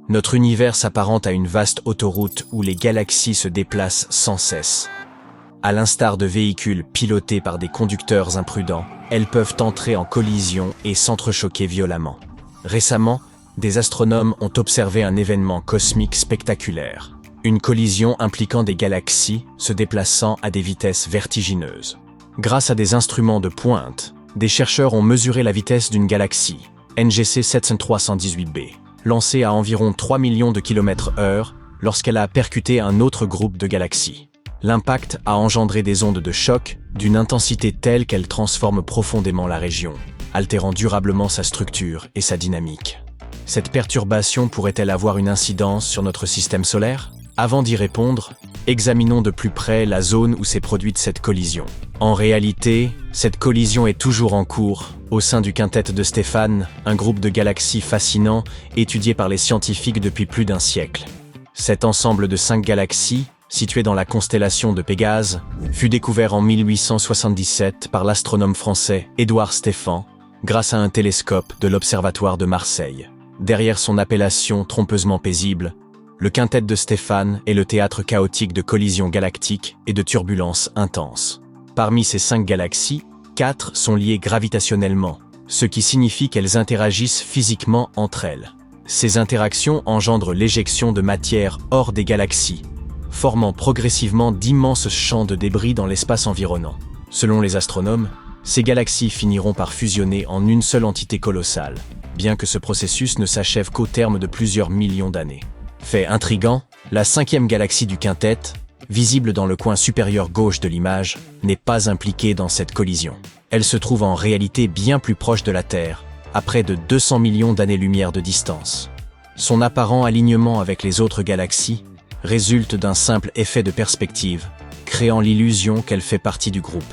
Notre univers s'apparente à une vaste autoroute où les galaxies se déplacent sans cesse. À l'instar de véhicules pilotés par des conducteurs imprudents, elles peuvent entrer en collision et s'entrechoquer violemment. Récemment, des astronomes ont observé un événement cosmique spectaculaire. Une collision impliquant des galaxies se déplaçant à des vitesses vertigineuses. Grâce à des instruments de pointe, des chercheurs ont mesuré la vitesse d'une galaxie, NGC 7318b, lancée à environ 3 millions de km/h lorsqu'elle a percuté un autre groupe de galaxies. L'impact a engendré des ondes de choc d'une intensité telle qu'elles transforment profondément la région, altérant durablement sa structure et sa dynamique. Cette perturbation pourrait-elle avoir une incidence sur notre système solaire ? Avant d'y répondre, examinons de plus près la zone où s'est produite cette collision. En réalité, cette collision est toujours en cours, au sein du quintet de Stéphane, un groupe de galaxies fascinant étudié par les scientifiques depuis plus d'un siècle. Cet ensemble de 5 galaxies, situé dans la constellation de Pégase, fut découvert en 1877 par l'astronome français Édouard Stéphan, grâce à un télescope de l'Observatoire de Marseille. Derrière son appellation trompeusement paisible, le quintet de Stéphane est le théâtre chaotique de collisions galactiques et de turbulences intenses. Parmi ces 5 galaxies, 4 sont liées gravitationnellement, ce qui signifie qu'elles interagissent physiquement entre elles. Ces interactions engendrent l'éjection de matière hors des galaxies, formant progressivement d'immenses champs de débris dans l'espace environnant. Selon les astronomes, ces galaxies finiront par fusionner en une seule entité colossale, bien que ce processus ne s'achève qu'au terme de plusieurs millions d'années. Fait intriguant, la 5e galaxie du quintet, visible dans le coin supérieur gauche de l'image, n'est pas impliquée dans cette collision. Elle se trouve en réalité bien plus proche de la Terre, à près de 200 millions d'années-lumière de distance. Son apparent alignement avec les autres galaxies résulte d'un simple effet de perspective, créant l'illusion qu'elle fait partie du groupe.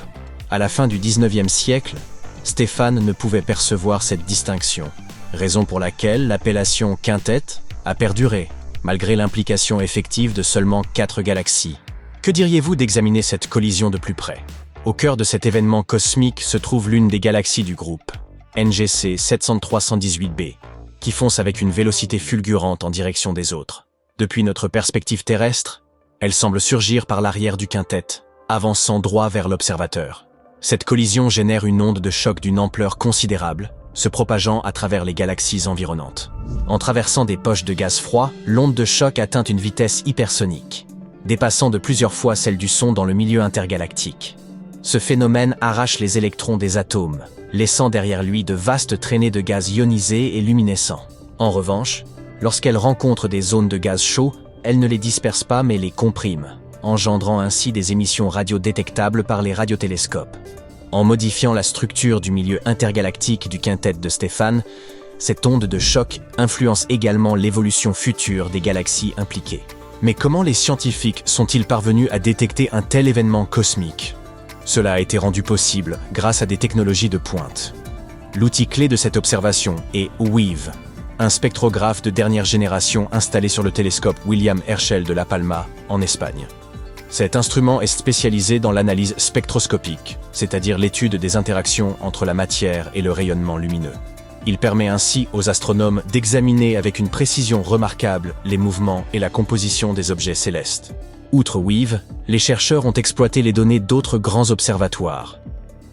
À la fin du 19e siècle, Stéphane ne pouvait percevoir cette distinction, raison pour laquelle l'appellation quintet a perduré, malgré l'implication effective de seulement 4 galaxies. Que diriez-vous d'examiner cette collision de plus près ? Au cœur de cet événement cosmique se trouve l'une des galaxies du groupe, NGC 7318b, qui fonce avec une vélocité fulgurante en direction des autres. Depuis notre perspective terrestre, elle semble surgir par l'arrière du quintet, avançant droit vers l'observateur. Cette collision génère une onde de choc d'une ampleur considérable, se propageant à travers les galaxies environnantes. En traversant des poches de gaz froid, l'onde de choc atteint une vitesse hypersonique, dépassant de plusieurs fois celle du son dans le milieu intergalactique. Ce phénomène arrache les électrons des atomes, laissant derrière lui de vastes traînées de gaz ionisés et luminescents. En revanche, lorsqu'elle rencontre des zones de gaz chaud, elle ne les disperse pas mais les comprime, engendrant ainsi des émissions radiodétectables par les radiotélescopes. En modifiant la structure du milieu intergalactique du quintet de Stéphane, cette onde de choc influence également l'évolution future des galaxies impliquées. Mais comment les scientifiques sont-ils parvenus à détecter un tel événement cosmique ? Cela a été rendu possible grâce à des technologies de pointe. L'outil clé de cette observation est WIV, un spectrographe de dernière génération installé sur le télescope William Herschel de La Palma, en Espagne. Cet instrument est spécialisé dans l'analyse spectroscopique, c'est-à-dire l'étude des interactions entre la matière et le rayonnement lumineux. Il permet ainsi aux astronomes d'examiner avec une précision remarquable les mouvements et la composition des objets célestes. Outre WIV, les chercheurs ont exploité les données d'autres grands observatoires.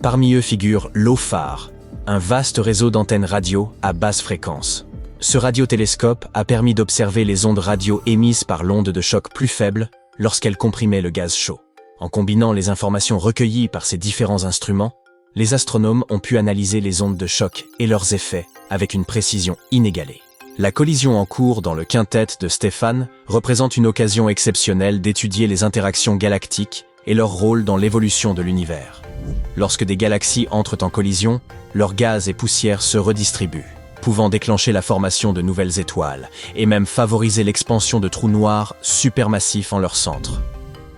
Parmi eux figure l'OFAR, un vaste réseau d'antennes radio à basse fréquence. Ce radiotélescope a permis d'observer les ondes radio émises par l'onde de choc plus faible lorsqu'elle comprimait le gaz chaud. En combinant les informations recueillies par ces différents instruments, les astronomes ont pu analyser les ondes de choc et leurs effets avec une précision inégalée. La collision en cours dans le quintet de Stéphane représente une occasion exceptionnelle d'étudier les interactions galactiques et leur rôle dans l'évolution de l'univers. Lorsque des galaxies entrent en collision, leurs gaz et poussières se redistribuent, pouvant déclencher la formation de nouvelles étoiles et même favoriser l'expansion de trous noirs supermassifs en leur centre.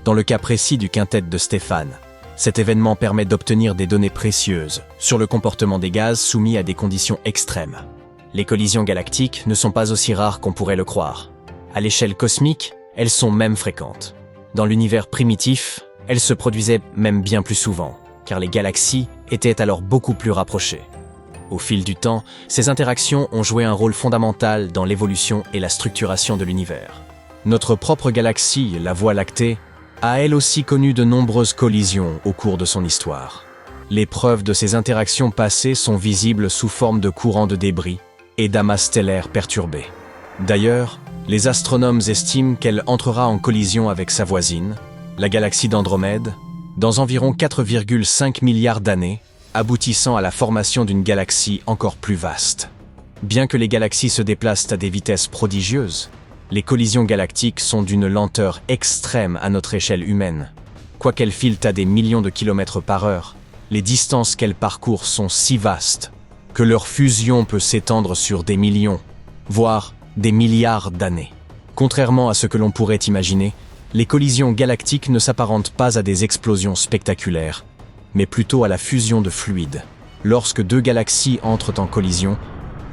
Dans le cas précis du quintet de Stéphane, cet événement permet d'obtenir des données précieuses sur le comportement des gaz soumis à des conditions extrêmes. Les collisions galactiques ne sont pas aussi rares qu'on pourrait le croire. À l'échelle cosmique, elles sont même fréquentes. Dans l'univers primitif, elles se produisaient même bien plus souvent, car les galaxies étaient alors beaucoup plus rapprochées. Au fil du temps, ces interactions ont joué un rôle fondamental dans l'évolution et la structuration de l'univers. Notre propre galaxie, la Voie lactée, a elle aussi connu de nombreuses collisions au cours de son histoire. Les preuves de ces interactions passées sont visibles sous forme de courants de débris et d'amas stellaires perturbés. D'ailleurs, les astronomes estiment qu'elle entrera en collision avec sa voisine, la galaxie d'Andromède, dans environ 4,5 milliards d'années, aboutissant à la formation d'une galaxie encore plus vaste. Bien que les galaxies se déplacent à des vitesses prodigieuses, les collisions galactiques sont d'une lenteur extrême à notre échelle humaine. Quoiqu'elles filent à des millions de kilomètres par heure, les distances qu'elles parcourent sont si vastes que leur fusion peut s'étendre sur des millions, voire des milliards d'années. Contrairement à ce que l'on pourrait imaginer, les collisions galactiques ne s'apparentent pas à des explosions spectaculaires, mais plutôt à la fusion de fluides. Lorsque deux galaxies entrent en collision,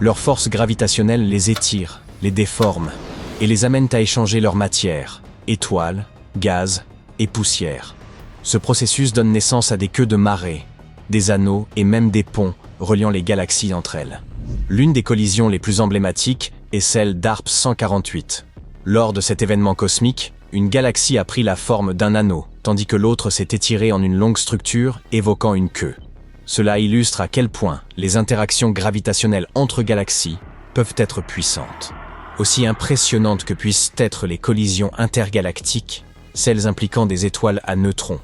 leur force gravitationnelle les étire, les déforme et les amène à échanger leur matière, étoiles, gaz et poussière. Ce processus donne naissance à des queues de marée, des anneaux et même des ponts reliant les galaxies entre elles. L'une des collisions les plus emblématiques est celle d'ARP 148. Lors de cet événement cosmique, une galaxie a pris la forme d'un anneau, tandis que l'autre s'est étirée en une longue structure évoquant une queue. Cela illustre à quel point les interactions gravitationnelles entre galaxies peuvent être puissantes. Aussi impressionnantes que puissent être les collisions intergalactiques, celles impliquant des étoiles à neutrons.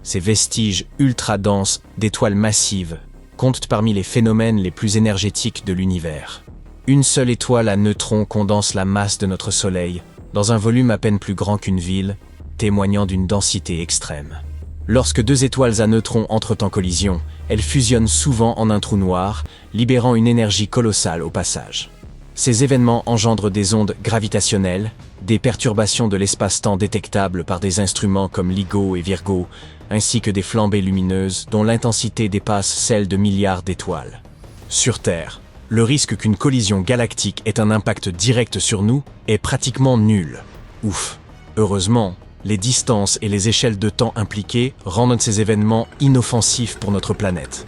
Ces vestiges ultra-denses d'étoiles massives comptent parmi les phénomènes les plus énergétiques de l'univers. Une seule étoile à neutrons condense la masse de notre Soleil dans un volume à peine plus grand qu'une ville, témoignant d'une densité extrême. Lorsque deux étoiles à neutrons entrent en collision, elles fusionnent souvent en un trou noir, libérant une énergie colossale au passage. Ces événements engendrent des ondes gravitationnelles, des perturbations de l'espace-temps détectables par des instruments comme LIGO et Virgo, ainsi que des flambées lumineuses dont l'intensité dépasse celle de milliards d'étoiles. Sur Terre, le risque qu'une collision galactique ait un impact direct sur nous est pratiquement nul. Ouf! Heureusement, les distances et les échelles de temps impliquées rendent ces événements inoffensifs pour notre planète.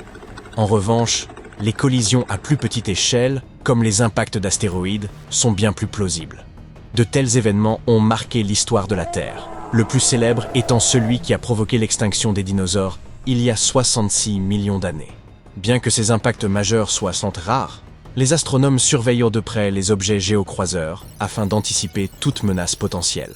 En revanche, les collisions à plus petite échelle, comme les impacts d'astéroïdes, sont bien plus plausibles. De tels événements ont marqué l'histoire de la Terre, le plus célèbre étant celui qui a provoqué l'extinction des dinosaures il y a 66 millions d'années. Bien que ces impacts majeurs soient rares, les astronomes surveillent de près les objets géocroiseurs afin d'anticiper toute menace potentielle.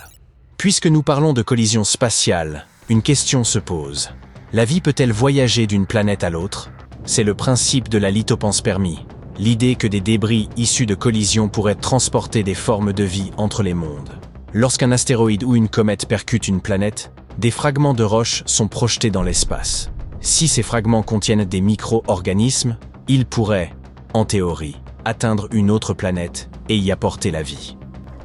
Puisque nous parlons de collisions spatiales, une question se pose. La vie peut-elle voyager d'une planète à l'autre ? C'est le principe de la lithopanspermie, l'idée que des débris issus de collisions pourraient transporter des formes de vie entre les mondes. Lorsqu'un astéroïde ou une comète percute une planète, des fragments de roches sont projetés dans l'espace. Si ces fragments contiennent des micro-organismes, ils pourraient, en théorie, atteindre une autre planète et y apporter la vie.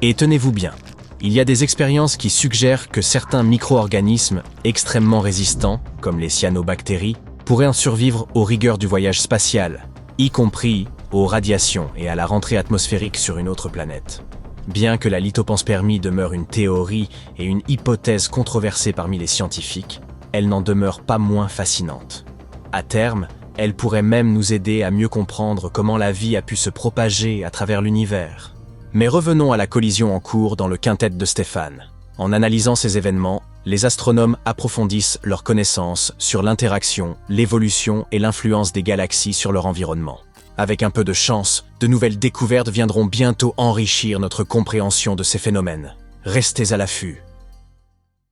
Et tenez-vous bien, il y a des expériences qui suggèrent que certains micro-organismes extrêmement résistants, comme les cyanobactéries, pourraient en survivre aux rigueurs du voyage spatial, y compris aux radiations et à la rentrée atmosphérique sur une autre planète. Bien que la lithopanspermie demeure une théorie et une hypothèse controversée parmi les scientifiques, elle n'en demeure pas moins fascinante. À terme, elle pourrait même nous aider à mieux comprendre comment la vie a pu se propager à travers l'univers. Mais revenons à la collision en cours dans le quintet de Stéphane. En analysant ces événements, les astronomes approfondissent leurs connaissances sur l'interaction, l'évolution et l'influence des galaxies sur leur environnement. Avec un peu de chance, de nouvelles découvertes viendront bientôt enrichir notre compréhension de ces phénomènes. Restez à l'affût.